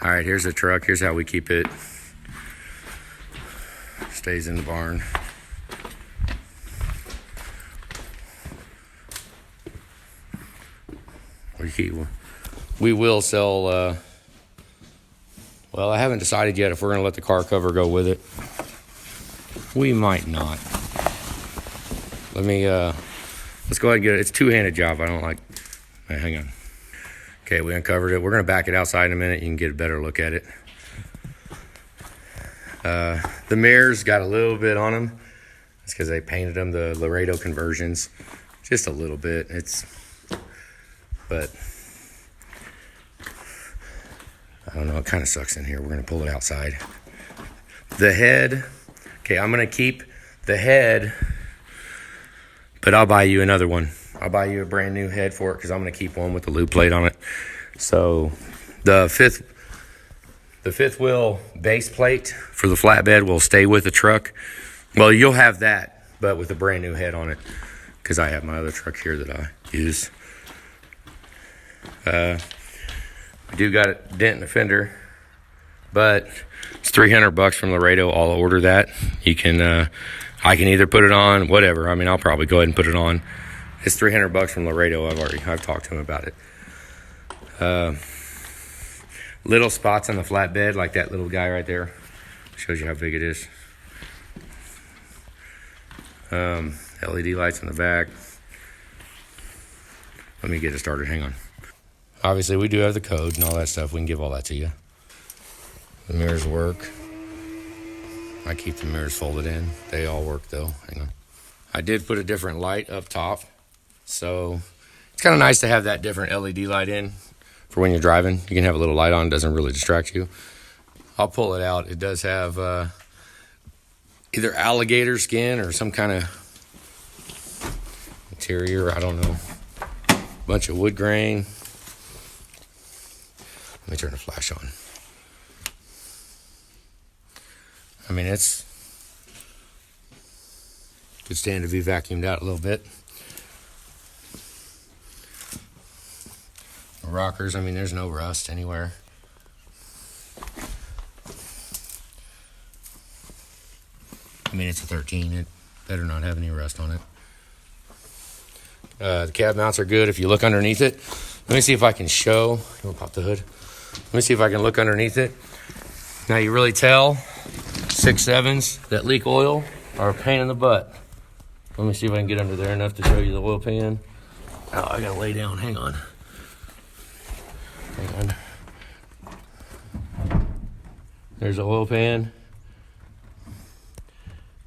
All right, here's the truck. Here's how we keep it. Stays in the barn. We will sell, well, I haven't decided yet if we're going to let the car cover go with it. We might not. Let's go ahead and get it. It's a two-handed job. I don't like, hang on. Okay, we uncovered it. We're going to back it outside in a minute. You can get a better look at it. The mirrors got a little bit on them. It's because they painted them, the Laredo conversions. Just a little bit. But I don't know. It kind of sucks in here. We're going to pull it outside. The head. Okay, I'm going to keep the head, but I'll buy you another one. I'll buy you a brand new head for it because I'm going to keep one with the loop plate on it. So the fifth wheel base plate for the flatbed will stay with the truck. Well, you'll have that, but with a brand new head on it because I have my other truck here that I use. We do got a dent in the fender, but it's $300 from Laredo. I'll order that. You can, I can either put it on, whatever. I mean, I'll probably go ahead and put it on. It's $300 from Laredo. I've talked to him about it. Little spots on the flatbed, like that little guy right there. Shows you how big it is. LED lights in the back. Let me get it started. Hang on. Obviously, we do have the code and all that stuff. We can give all that to you. The mirrors work. I keep the mirrors folded in. They all work, though. Hang on. I did put a different light up top. So it's kind of nice to have that different LED light in for when you're driving. You can have a little light on. It doesn't really distract you. I'll pull it out. It does have either alligator skin or some kind of interior. I don't know. Bunch of wood grain. Let me turn the flash on. I mean, it's could stand to be vacuumed out a little bit. The rockers, I mean, there's no rust anywhere. I mean, it's a 13. It better not have any rust on it. The cab mounts are good. If you look underneath it, let me see if I can show. We'll pop the hood. Let me see if I can look underneath it. Now you really tell 6.7s that leak oil are a pain in the butt. Let me see if I can get under there enough to show you the oil pan. Oh, I gotta lay down. Hang on. Hang on. There's the oil pan.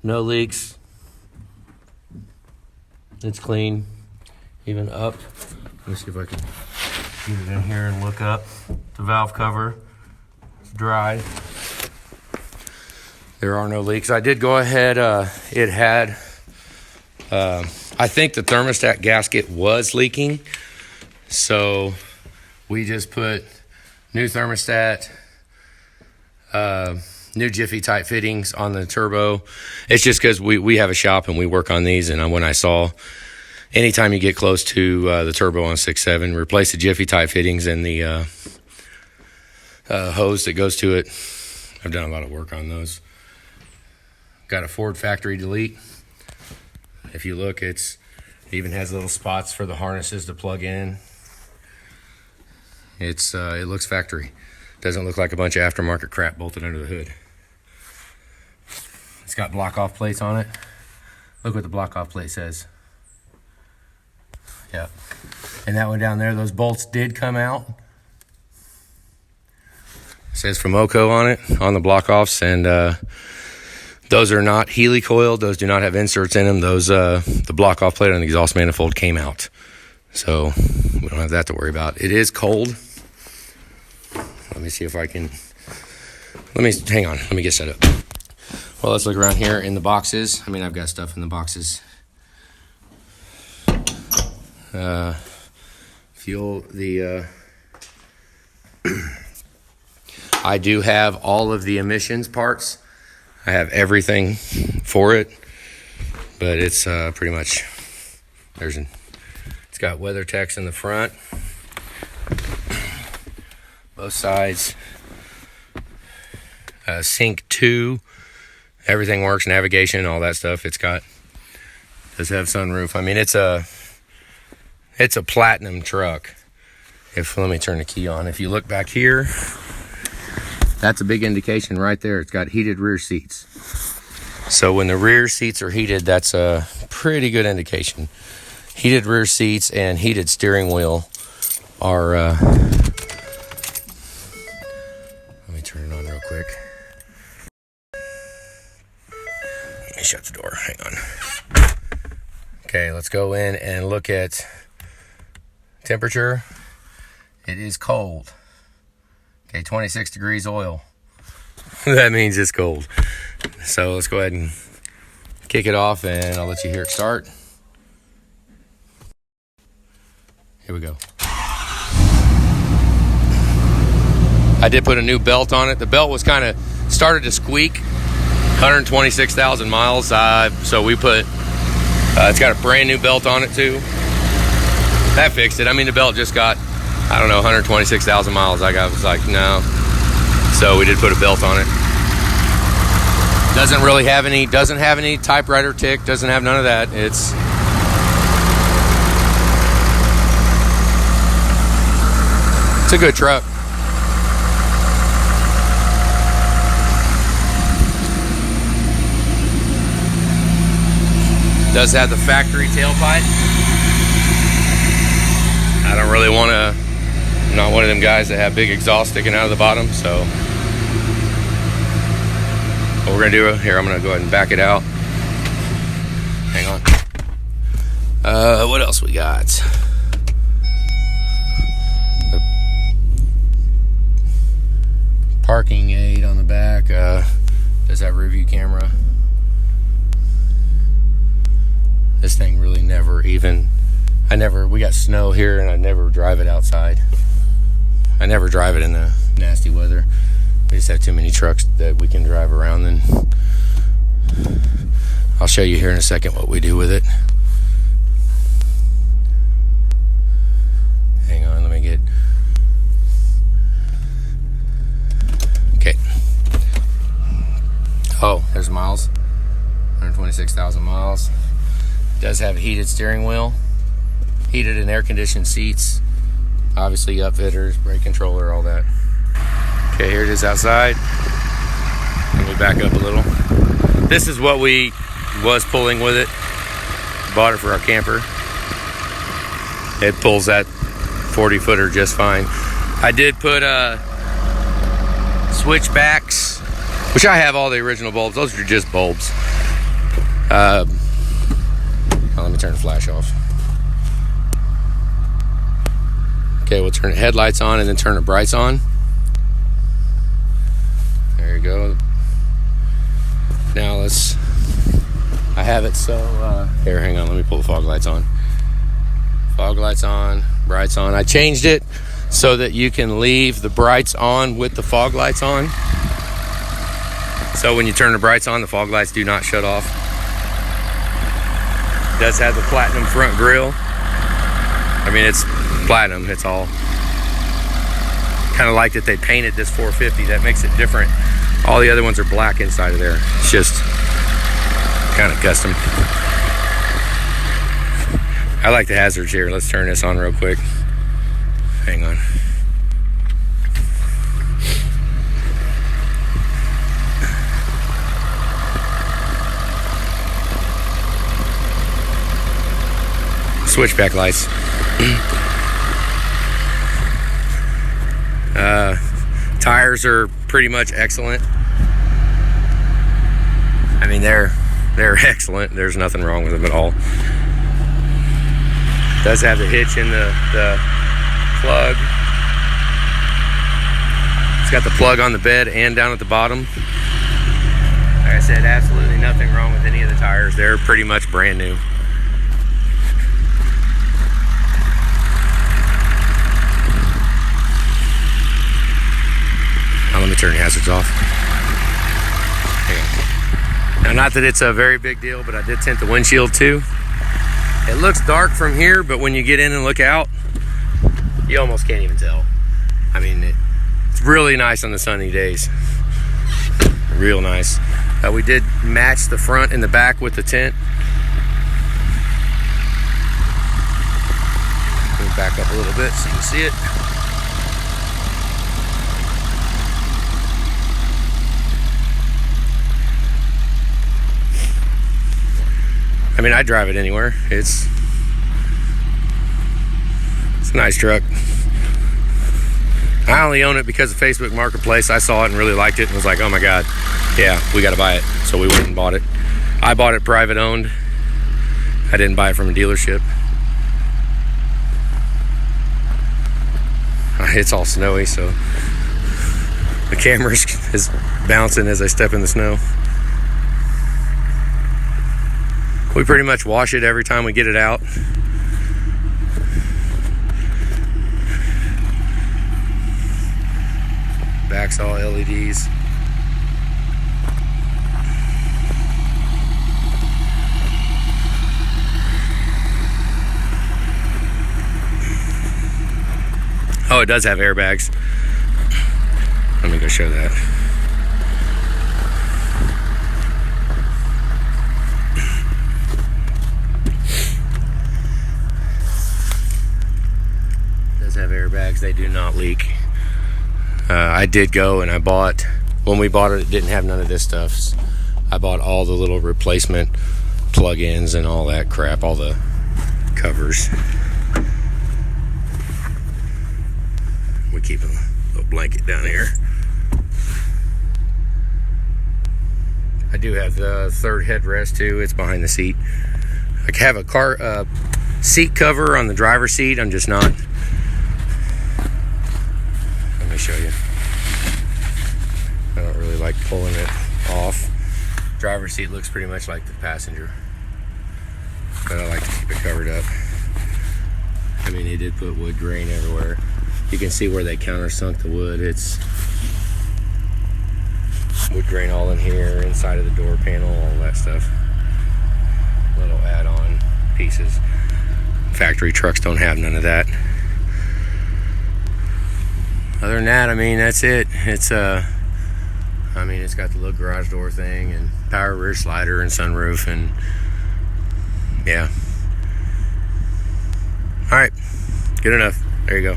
No leaks. It's clean. Even up. Let me see if I can get it in here and look up. The valve cover. It's dry. There are no leaks. I did go ahead. It had, I think the thermostat gasket was leaking. So we just put new thermostat, new Jiffy type fittings on the turbo. It's just because we have a shop and we work on these. And when I saw anytime you get close to the turbo on 6.7, replace the Jiffy type fittings and the hose that goes to it. I've done a lot of work on those. Got a Ford factory delete. If you look, it even has little spots for the harnesses to plug in. It looks factory. Doesn't look like a bunch of aftermarket crap bolted under the hood. It's got block off plates on it. Look what the block off plate says. Yep. And that one down there, those bolts did come out. It says Fomoco on it, on the block offs, and those are not Healy coiled. Those do not have inserts in them. Those the block off plate on the exhaust manifold came out. So we don't have that to worry about. It is cold. Let me see if I can, hang on, let me get set up. Well, let's look around here in the boxes. I mean, I've got stuff in the boxes. Fuel, I do have all of the emissions parts. I have everything for it, but it's pretty much, it's got WeatherTechs in the front, both sides. Sync 2. Everything works, navigation, all that stuff. Does have sunroof. I mean, it's a platinum truck. Let me turn the key on. If you look back here, that's a big indication right there. It's got heated rear seats. So when the rear seats are heated, that's a pretty good indication. Heated rear seats and heated steering wheel are, let me turn it on real quick. Let me shut the door, hang on. Okay, let's go in and look at temperature. It is cold. Okay, 26 degrees oil. That means it's cold. So let's go ahead and kick it off and I'll let you hear it start. Here we go. I did put a new belt on it. The belt was kind of started to squeak. 126,000 miles. So we put, it's got a brand new belt on it too. That fixed it. I mean, the belt just got, I don't know, 126,000 miles. Was like, no. So we did put a belt on it. Doesn't have any typewriter tick, doesn't have none of that. It's a good truck. Does have the factory tailpipe. I don't really want to, I'm not one of them guys that have big exhaust sticking out of the bottom, so what we're gonna do here, I'm gonna go ahead and back it out. Hang on. What else we got? The parking aid on the back. Does have rear view camera. This thing really we got snow here and I never drive it outside. I never drive it in the nasty weather. We just have too many trucks that we can drive around. Then I'll show you here in a second what we do with it. Hang on, let me get, okay. Oh, there's miles, 126,000 miles. Does have a heated steering wheel, heated and air conditioned seats, obviously upfitters, brake controller, all that. Okay, here it is outside. Let me back up a little. This is what we was pulling with it. Bought it for our camper. It pulls that 40-footer just fine. I did put switchbacks, which I have all the original bulbs. Those are just bulbs. Let me turn the flash off. Okay, we'll turn the headlights on and then turn the brights on. There you go. Now I have it so, here, hang on, let me pull the fog lights on. Fog lights on, brights on. I changed it so that you can leave the brights on with the fog lights on. So when you turn the brights on, the fog lights do not shut off. It does have the platinum front grille. I mean, it's platinum, it's all. Kind of like that they painted this 450. That makes it different. All the other ones are black inside of there. It's just kind of custom. I like the hazards here. Let's turn this on real quick. Hang on. Switchback lights. Tires are pretty much excellent. I mean, they're excellent. There's nothing wrong with them at all. Does have the hitch in the plug. It's got the plug on the bed and down at the bottom. Like I said, absolutely nothing wrong with any of the tires. They're pretty much brand new. Now let me turn the hazards off. Now, not that it's a very big deal, but I did tint the windshield too. It looks dark from here, but when you get in and look out, you almost can't even tell. I mean, it's really nice on the sunny days. real nice. We did match the front and the back with the tent. Let me back up a little bit so you can see it. I mean, I drive it anywhere. It's a nice truck. I only own it because of Facebook Marketplace. I saw it and really liked it and was like, oh my God, yeah, we got to buy it. So we went and bought it. I bought it private owned. I didn't buy it from a dealership. It's all snowy, so the camera is bouncing as I step in the snow. We pretty much wash it every time we get it out. Back's all LEDs. Oh, it does have airbags. Let me go show that. It does have airbags. They do not leak. I did go and I bought, when we bought it, it didn't have none of this stuff. I bought all the little replacement plug-ins and all that crap, all the covers. We keep a little blanket down here. I do have the third headrest too. It's behind the seat. I have a car seat cover on the driver's seat. I'm just not. Let me show you. I don't really like pulling it off. Driver's seat looks pretty much like the passenger, but I like to keep it covered up. I mean, they did put wood grain everywhere. You can see where they countersunk the wood. It's wood grain all in here, inside of the door panel, all that stuff. Little add-on pieces. Factory trucks don't have none of that. Other than that, I mean, that's it. It's I mean, it's got the little garage door thing and power rear slider and sunroof, and yeah. All right, good enough. There you go.